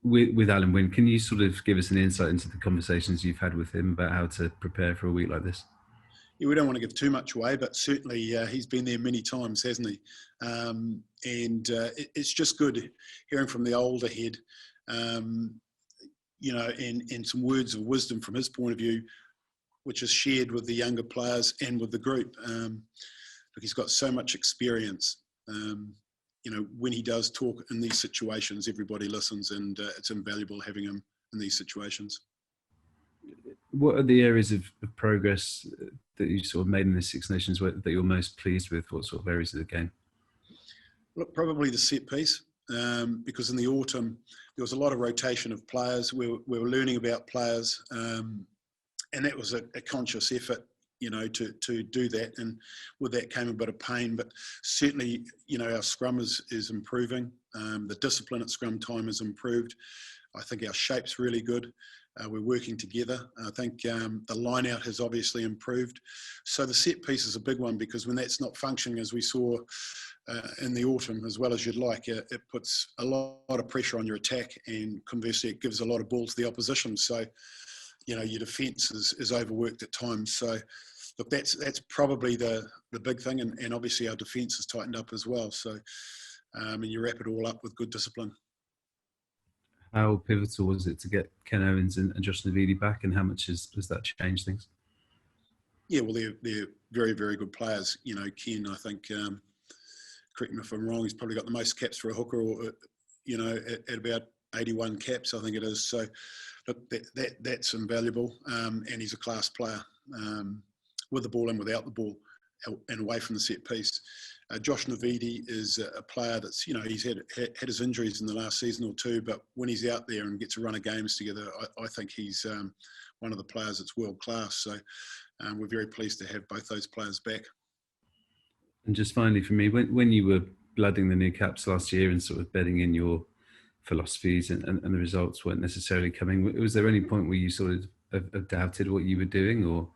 with Alan Wynne, can you sort of give us an insight into the conversations you've had with him about how to prepare for a week like this? Yeah, we don't want to give too much away, but certainly he's been there many times, hasn't he? It's just good hearing from the older head, and some words of wisdom from his point of view, which is shared with the younger players and with the group. Look, he's got so much experience. When he does talk in these situations, everybody listens, and it's invaluable having him in these situations. What are the areas of progress that you sort of made in the Six Nations that you're most pleased with? What sort of areas of the game? Look, probably the set piece, because in the autumn there was a lot of rotation of players. We were learning about players, and that was a conscious effort, to do that. And with that came a bit of pain, but certainly, our scrum is improving. The discipline at scrum time has improved. I think our shape's really good. We're working together. I think the line out has obviously improved. So the set piece is a big one, because when that's not functioning, as we saw in the autumn, as well as you'd like, it puts a lot of pressure on your attack, and conversely, it gives a lot of ball to the opposition. So, your defence is overworked at times. So, look, that's probably the big thing, and obviously our defence has tightened up as well. So, and you wrap it all up with good discipline. How pivotal was it to get Ken Owens and Josh Navidi back, and how much has that changed things? Yeah, well, they're very, very good players. Ken, I think, correct me if I'm wrong, he's probably got the most caps for a hooker, or at about 81 caps, I think it is. So, look, that's invaluable, and he's a class player, with the ball and without the ball, and away from the set piece. Josh Navidi is a player that's, he's had his injuries in the last season or two, but when he's out there and gets a run of games together, I think he's one of the players that's world class. So we're very pleased to have both those players back. And just finally for me, when you were blooding the new caps last year and sort of bedding in your philosophies and the results weren't necessarily coming, was there any point where you sort of doubted what you were doing, or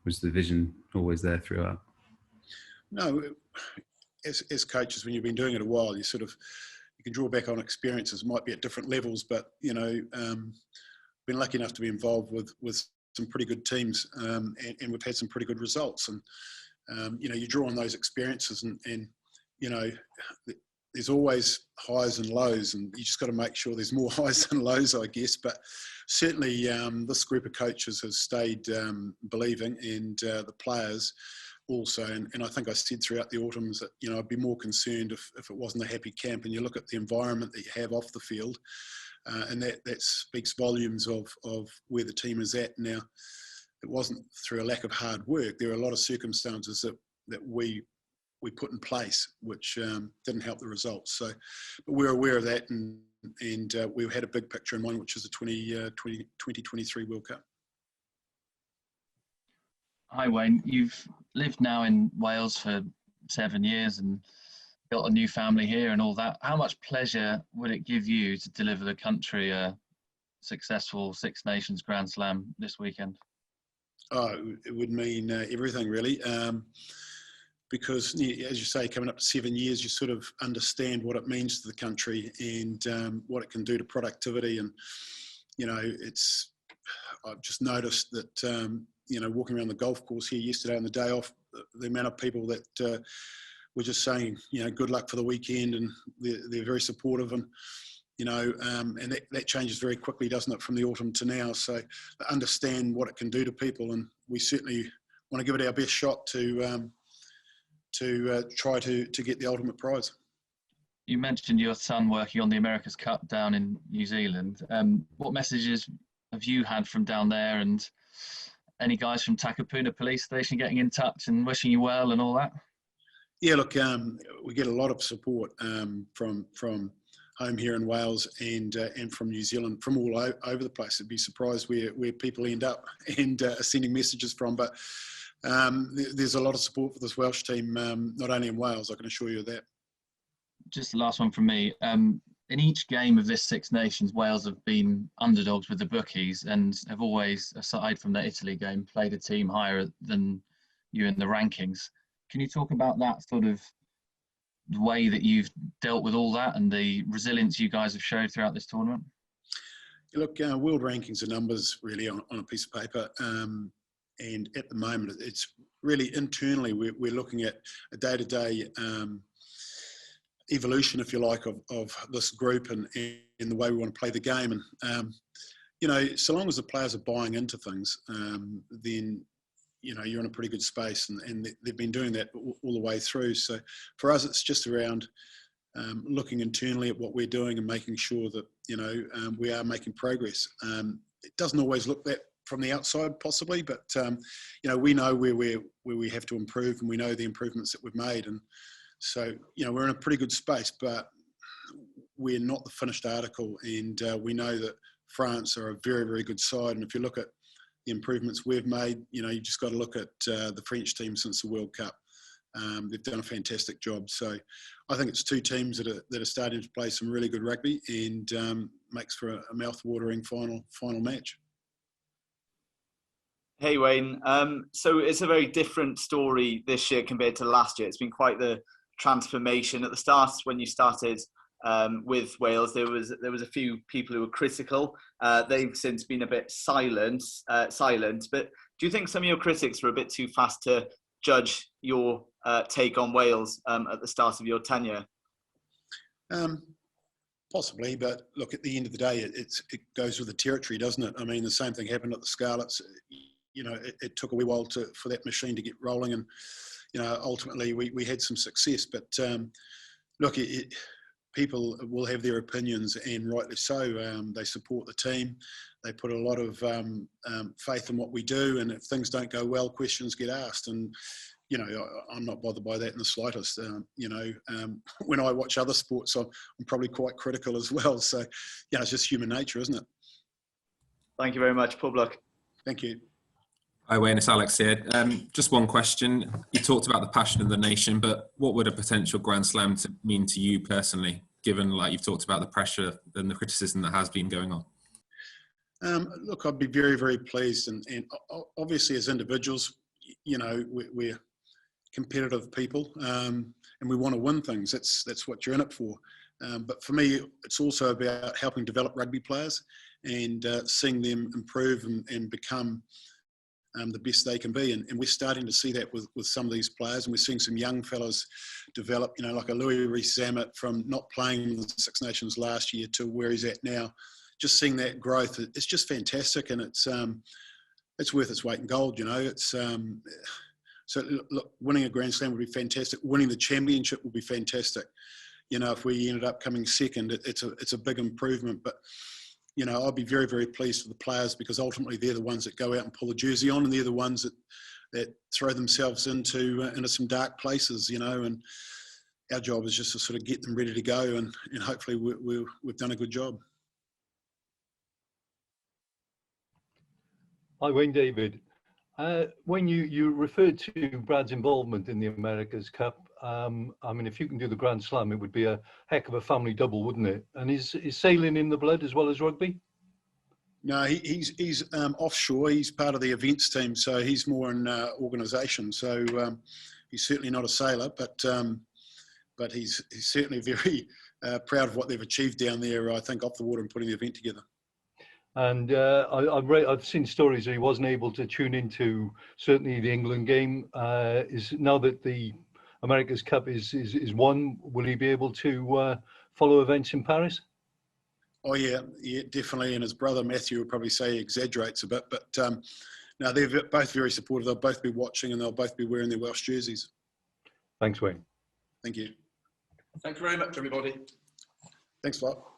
was the vision always there throughout? No. As coaches, when you've been doing it a while, you can draw back on experiences, might be at different levels, but been lucky enough to be involved with some pretty good teams, and we've had some pretty good results. And you draw on those experiences, and there's always highs and lows, and you just got to make sure there's more highs than lows, I guess. But certainly, this group of coaches has stayed believing, and the players also, and I think I said throughout the autumn that I'd be more concerned if it wasn't a happy camp. And you look at the environment that you have off the field, and that speaks volumes of where the team is at now. It wasn't through a lack of hard work. There are a lot of circumstances that we put in place which didn't help the results. So, but we're aware of that, and we've had a big picture in mind, which is the 2023 World Cup. Hi Wayne, you've lived now in Wales for 7 years and built a new family here and all that. How much pleasure would it give you to deliver the country a successful Six Nations Grand Slam this weekend? Oh, it would mean everything, really, because, as you say, coming up to 7 years, you sort of understand what it means to the country, and what it can do to productivity. And I've just noticed that walking around the golf course here yesterday on the day off, the amount of people that were just saying, good luck for the weekend, and they're very supportive, and and that changes very quickly, doesn't it, from the autumn to now? So understand what it can do to people, and we certainly want to give it our best shot to try to get the ultimate prize. You mentioned your son working on the America's Cup down in New Zealand. What messages have you had from down there, and any guys from Takapuna Police Station getting in touch and wishing you well and all that? Yeah, look, we get a lot of support from home here in Wales, and from New Zealand, from all over the place. I'd be surprised where people end up and are sending messages from. But there's a lot of support for this Welsh team, not only in Wales, I can assure you of that. Just the last one from me. In each game of this Six Nations, Wales have been underdogs with the bookies and have always, aside from the Italy game, played a team higher than you in the rankings. Can you talk about that sort of the way that you've dealt with all that and the resilience you guys have showed throughout this tournament? Look, world rankings are numbers really on a piece of paper. And at the moment, it's really internally, we're looking at a day-to-day evolution, if you like, of this group and the way we want to play the game. And, you know, so long as the players are buying into things, then, you know, you're in a pretty good space. And they've been doing that all the way through. So for us, it's just around looking internally at what we're doing and making sure that, you know, we are making progress. It doesn't always look that from the outside, possibly, but you know, we know where we have to improve, and we know the improvements that we've made, and so, you know, we're in a pretty good space, but we're not the finished article, and we know that France are a very, very good side, and if you look at the improvements we've made, you know, you just got to look at the French team since the World Cup. They've done a fantastic job. So I think it's two teams that are starting to play some really good rugby, and makes for a mouth-watering final match. Hey Wayne, so it's a very different story this year compared to last year. It's been quite the transformation. At the start, when you started with Wales, there was a few people who were critical. They've since been a bit silent. But do you think some of your critics were a bit too fast to judge your take on Wales at the start of your tenure? Possibly, but look, at the end of the day, it goes with the territory, doesn't it? I mean, the same thing happened at the Scarlets. You know, it took a wee while for that machine to get rolling, and, you know, ultimately we had some success. But look, people will have their opinions, and rightly so. They support the team. They put a lot of faith in what we do, and if things don't go well, questions get asked. And, you know, I'm not bothered by that in the slightest. You know, when I watch other sports, I'm probably quite critical as well. So, you know, it's just human nature, isn't it? Thank you very much. Pob luck. Thank you. Hi Wayne, it's Alex here. Just one question. You talked about the passion of the nation, but what would a potential Grand Slam mean to you personally, given, like you've talked about, the pressure and the criticism that has been going on? Look, I'd be very, very pleased. And obviously as individuals, you know, we're competitive people, and we want to win things. That's what you're in it for. But for me, it's also about helping develop rugby players and seeing them improve and become the best they can be. And we're starting to see that with some of these players, and we're seeing some young fellas develop, you know, like a Louis Rees-Zammit from not playing in the Six Nations last year to where he's at now. Just seeing that growth, it's just fantastic, and it's worth its weight in gold, you know. It's so look, winning a Grand Slam would be fantastic. Winning the championship would be fantastic. You know, if we ended up coming second, it's a big improvement. But, you know, I'll be very, very pleased for the players, because ultimately they're the ones that go out and pull the jersey on, and they're the ones that throw themselves into some dark places, you know. And our job is just to sort of get them ready to go, and hopefully we've done a good job. Hi, Wayne, David. When you referred to Brad's involvement in the America's Cup, I mean, if you can do the Grand Slam, it would be a heck of a family double, wouldn't it? And is sailing in the blood as well as rugby? No, he's offshore. He's part of the events team, so he's more in organisation. So he's certainly not a sailor, but he's certainly very proud of what they've achieved down there, I think, off the water and putting the event together. And I've seen stories that he wasn't able to tune into certainly the England game. Is now that the America's Cup is won, will he be able to follow events in Paris? Oh yeah, definitely. And his brother Matthew would probably say he exaggerates a bit, but no, they're both very supportive. They'll both be watching, and they'll both be wearing their Welsh jerseys. Thanks, Wayne. Thank you. Thanks very much, everybody. Thanks a lot.